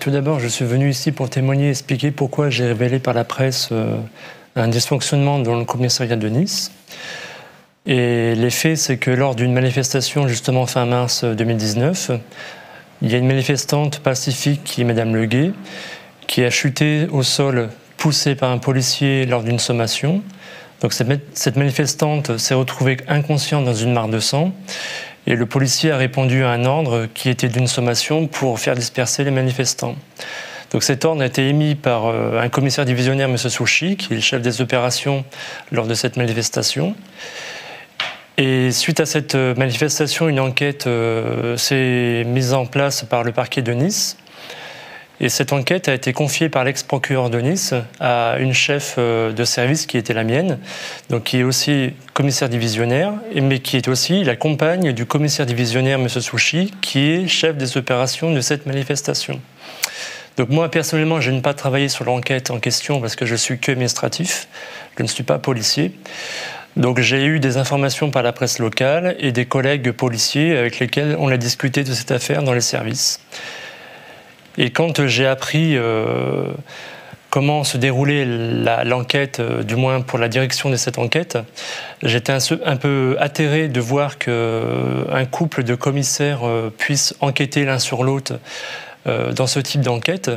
Tout d'abord, je suis venu ici pour témoigner et expliquer pourquoi j'ai révélé par la presse un dysfonctionnement dans le commissariat de Nice. Et les faits, c'est que lors d'une manifestation justement fin mars 2019, il y a une manifestante pacifique qui est Madame Leguet, qui a chuté au sol poussée par un policier lors d'une sommation. Donc cette manifestante s'est retrouvée inconsciente dans une mare de sang. Et le policier a répondu à un ordre qui était d'une sommation pour faire disperser les manifestants. Donc cet ordre a été émis par un commissaire divisionnaire, M. Souchy, qui est le chef des opérations lors de cette manifestation. Et suite à cette manifestation, une enquête s'est mise en place par le parquet de Nice. Et cette enquête a été confiée par l'ex-procureur de Nice à une chef de service qui était la mienne, donc qui est aussi commissaire divisionnaire, mais qui est aussi la compagne du commissaire divisionnaire, M. Souchy, qui est chef des opérations de cette manifestation. Donc moi, personnellement, je n'ai pas travaillé sur l'enquête en question parce que je suis que administratif, je ne suis pas policier. Donc j'ai eu des informations par la presse locale et des collègues policiers avec lesquels on a discuté de cette affaire dans les services. Et quand j'ai appris comment se déroulait l'enquête, du moins pour la direction de cette enquête, j'étais un peu atterré de voir qu'un couple de commissaires puisse enquêter l'un sur l'autre dans ce type d'enquête.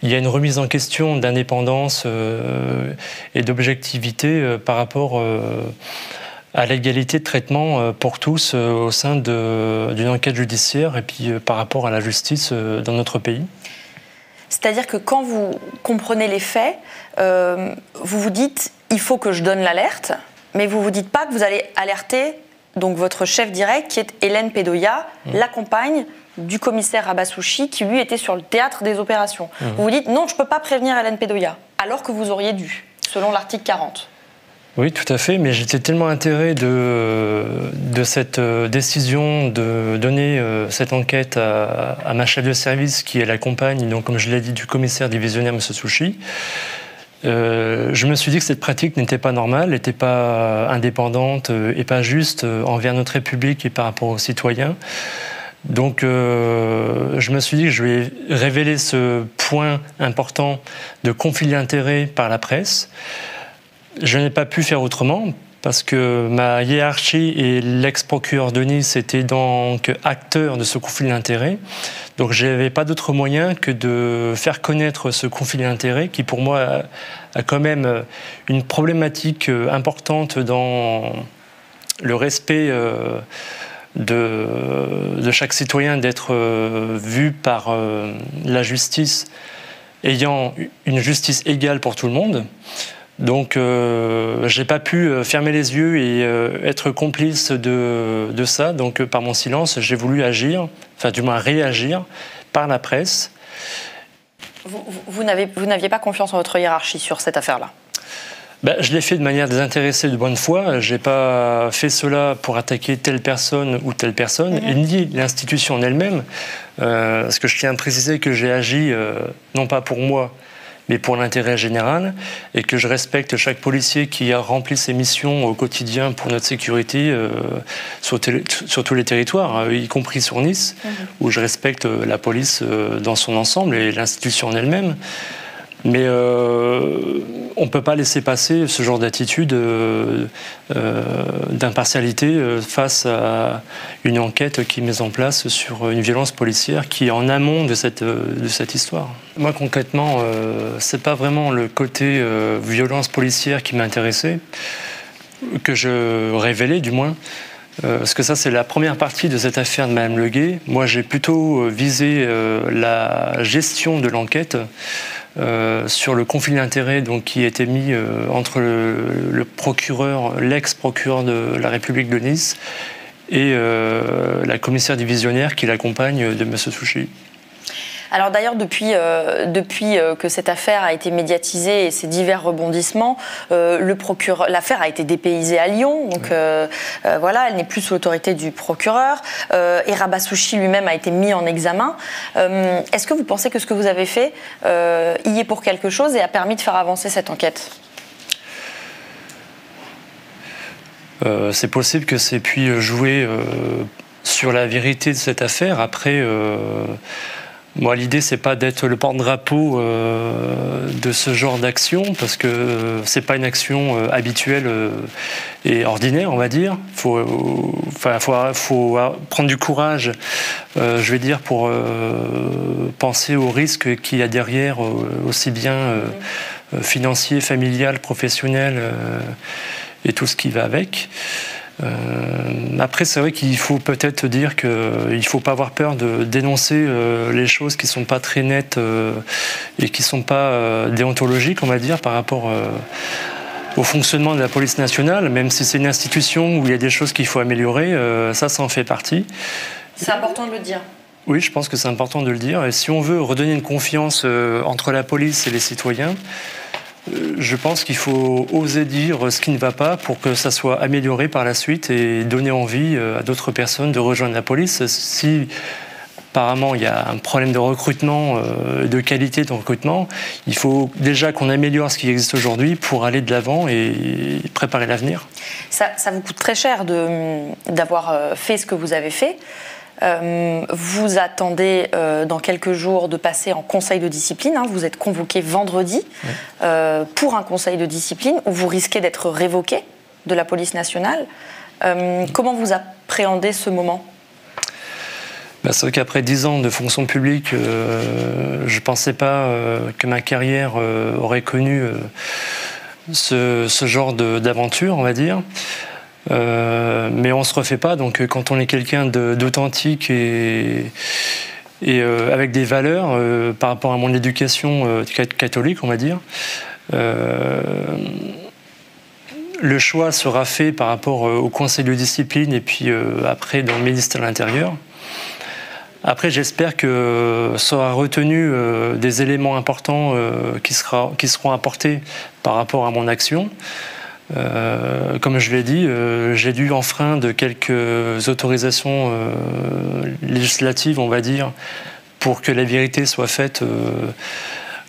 Il y a une remise en question d'indépendance et d'objectivité par rapport à l'égalité de traitement pour tous au sein d'une enquête judiciaire et puis par rapport à la justice dans notre pays. C'est-à-dire que quand vous comprenez les faits, vous vous dites « il faut que je donne l'alerte », mais vous ne vous dites pas que vous allez alerter donc, votre chef direct qui est Hélène Pedoya, la compagne du commissaire Rabassouchi qui lui était sur le théâtre des opérations. Vous vous dites « non, je ne peux pas prévenir Hélène Pedoya », alors que vous auriez dû, selon l'article 40. Oui, tout à fait, mais j'étais tellement atterré de cette décision de donner cette enquête à ma chef de service, qui est la compagne, donc, comme je l'ai dit, du commissaire divisionnaire, M. Souchy. Je me suis dit que cette pratique n'était pas normale, n'était pas indépendante et pas juste envers notre République et par rapport aux citoyens. Donc je me suis dit que je vais révéler ce point important de conflit d'intérêts par la presse. Je n'ai pas pu faire autrement parce que ma hiérarchie et l'ex-procureur de Nice étaient donc acteurs de ce conflit d'intérêts. Donc je n'avais pas d'autre moyen que de faire connaître ce conflit d'intérêts qui pour moi a quand même une problématique importante dans le respect de chaque citoyen d'être vu par la justice ayant une justice égale pour tout le monde. Donc je n'ai pas pu fermer les yeux et être complice de ça. Donc par mon silence, j'ai voulu agir, enfin du moins réagir par la presse. Vous n'aviez pas confiance en votre hiérarchie sur cette affaire-là? Je l'ai fait de manière désintéressée, de bonne foi. Je n'ai pas fait cela pour attaquer telle personne ou telle personne, et ni l'institution en elle-même. Parce que je tiens à préciser que j'ai agi non pas pour moi, mais pour l'intérêt général, et que je respecte chaque policier qui a rempli ses missions au quotidien pour notre sécurité sur tous les territoires, y compris sur Nice, où je respecte la police dans son ensemble et l'institution en elle-même. Mais on ne peut pas laisser passer ce genre d'attitude d'impartialité face à une enquête qui est mise en place sur une violence policière qui est en amont de cette histoire. Moi, concrètement, ce n'est pas vraiment le côté violence policière qui m'intéressait, que je révélais du moins. Parce que ça, c'est la première partie de cette affaire de Mme Leguet. Moi, j'ai plutôt visé la gestion de l'enquête sur le conflit d'intérêts qui a été mis entre le procureur, l'ex-procureur de la République de Nice et la commissaire divisionnaire qui l'accompagne de M. Souchy. Alors d'ailleurs, depuis que cette affaire a été médiatisée et ses divers rebondissements, l'affaire a été dépaysée à Lyon, donc voilà, elle n'est plus sous l'autorité du procureur, et Rabassouchi lui-même a été mis en examen. Est-ce que vous pensez que ce que vous avez fait y est pour quelque chose et a permis de faire avancer cette enquête ? C'est possible que c'est pu jouer sur la vérité de cette affaire. Après, Moi, l'idée, c'est pas d'être le porte-drapeau de ce genre d'action, parce que c'est pas une action habituelle et ordinaire, on va dire. Faut prendre du courage, je vais dire, pour penser aux risques qu'il y a derrière, aussi bien financier, familial, professionnel, et tout ce qui va avec. Après, c'est vrai qu'il faut peut-être dire qu'il ne faut pas avoir peur de dénoncer les choses qui ne sont pas très nettes et qui ne sont pas déontologiques, on va dire, par rapport au fonctionnement de la police nationale, même si c'est une institution où il y a des choses qu'il faut améliorer, ça en fait partie. C'est important de le dire. Oui, je pense que c'est important de le dire. Et si on veut redonner une confiance entre la police et les citoyens, je pense qu'il faut oser dire ce qui ne va pas pour que ça soit amélioré par la suite et donner envie à d'autres personnes de rejoindre la police. Si apparemment il y a un problème de recrutement, de qualité de recrutement, il faut déjà qu'on améliore ce qui existe aujourd'hui pour aller de l'avant et préparer l'avenir. Ça vous coûte très cher d'avoir fait ce que vous avez fait. Vous attendez dans quelques jours de passer en conseil de discipline. Vous êtes convoqué vendredi pour un conseil de discipline où vous risquez d'être révoqué de la police nationale. Comment vous appréhendez ce moment ? C'est vrai qu'après 10 ans de fonction publique, je ne pensais pas que ma carrière aurait connu ce genre d'aventure, on va dire. Mais on ne se refait pas, donc quand on est quelqu'un d'authentique et avec des valeurs par rapport à mon éducation catholique, on va dire, le choix sera fait par rapport au conseil de discipline et puis après dans le ministère de l'Intérieur. Après, j'espère que sera retenu des éléments importants qui seront apportés par rapport à mon action. Comme je l'ai dit, j'ai dû enfreindre quelques autorisations législatives, on va dire, pour que la vérité soit faite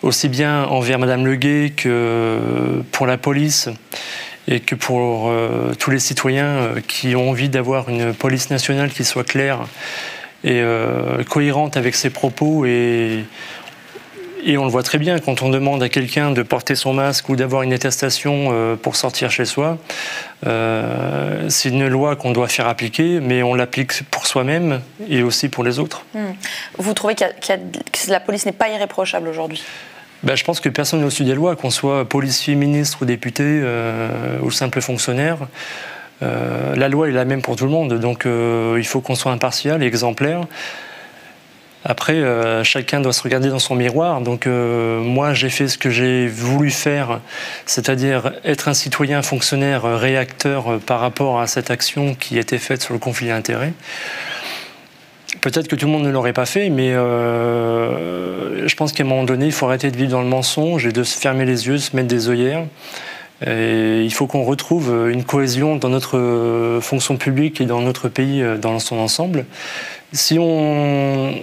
aussi bien envers Madame Leguet que pour la police et que pour tous les citoyens qui ont envie d'avoir une police nationale qui soit claire et cohérente avec ses propos et on le voit très bien, quand on demande à quelqu'un de porter son masque ou d'avoir une attestation pour sortir chez soi, c'est une loi qu'on doit faire appliquer, mais on l'applique pour soi-même et aussi pour les autres. Vous trouvez que la police n'est pas irréprochable aujourd'hui ? Je pense que personne n'est au-dessus des lois, qu'on soit policier, ministre ou député ou simple fonctionnaire. La loi est la même pour tout le monde, donc il faut qu'on soit impartial et exemplaire. Après, chacun doit se regarder dans son miroir. Donc moi, j'ai fait ce que j'ai voulu faire, c'est-à-dire être un citoyen fonctionnaire réacteur par rapport à cette action qui était faite sur le conflit d'intérêts. Peut-être que tout le monde ne l'aurait pas fait, mais je pense qu'à un moment donné, il faut arrêter de vivre dans le mensonge et de se fermer les yeux, se mettre des œillères. Et il faut qu'on retrouve une cohésion dans notre fonction publique et dans notre pays dans son ensemble. Si on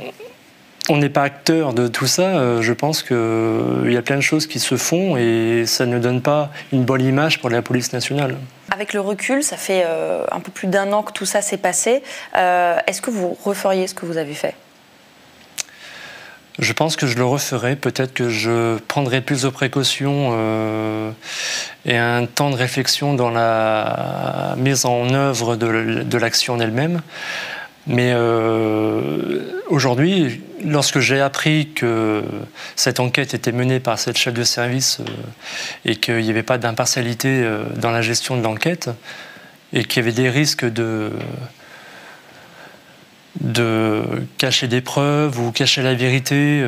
n'est pas acteur de tout ça, je pense qu'il y a plein de choses qui se font et ça ne donne pas une bonne image pour la police nationale. Avec le recul, ça fait un peu plus d'1 an que tout ça s'est passé. Est-ce que vous referiez ce que vous avez fait ? Je pense que je le referai. Peut-être que je prendrai plus de précautions et un temps de réflexion dans la mise en œuvre de l'action en elle-même. Mais aujourd'hui, lorsque j'ai appris que cette enquête était menée par cette chef de service et qu'il n'y avait pas d'impartialité dans la gestion de l'enquête et qu'il y avait des risques de cacher des preuves ou cacher la vérité,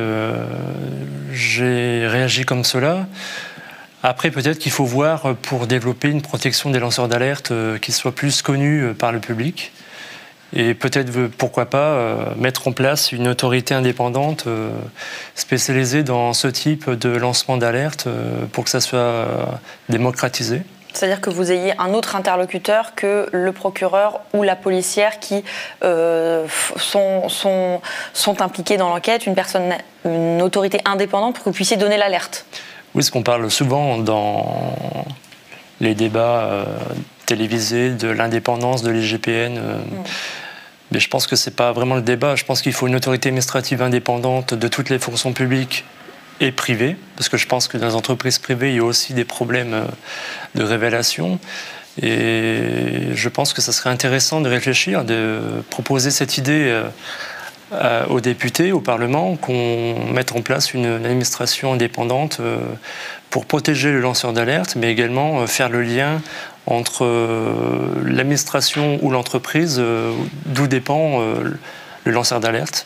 j'ai réagi comme cela. Après, peut-être qu'il faut voir pour développer une protection des lanceurs d'alerte qui soit plus connue par le public. Et peut-être, pourquoi pas, mettre en place une autorité indépendante spécialisée dans ce type de lancement d'alerte pour que ça soit démocratisé. C'est-à-dire que vous ayez un autre interlocuteur que le procureur ou la policière qui sont impliqués dans l'enquête, une autorité indépendante pour que vous puissiez donner l'alerte. Oui, ce qu'on parle souvent dans les débats télévisés de l'indépendance de l'IGPN. Mais je pense que ce n'est pas vraiment le débat. Je pense qu'il faut une autorité administrative indépendante de toutes les fonctions publiques et privées, parce que je pense que dans les entreprises privées, il y a aussi des problèmes de révélation. Et je pense que ça serait intéressant de réfléchir, de proposer cette idée aux députés, au Parlement, qu'on mette en place une administration indépendante pour protéger le lanceur d'alerte, mais également faire le lien entre l'administration ou l'entreprise, d'où dépend le lanceur d'alerte,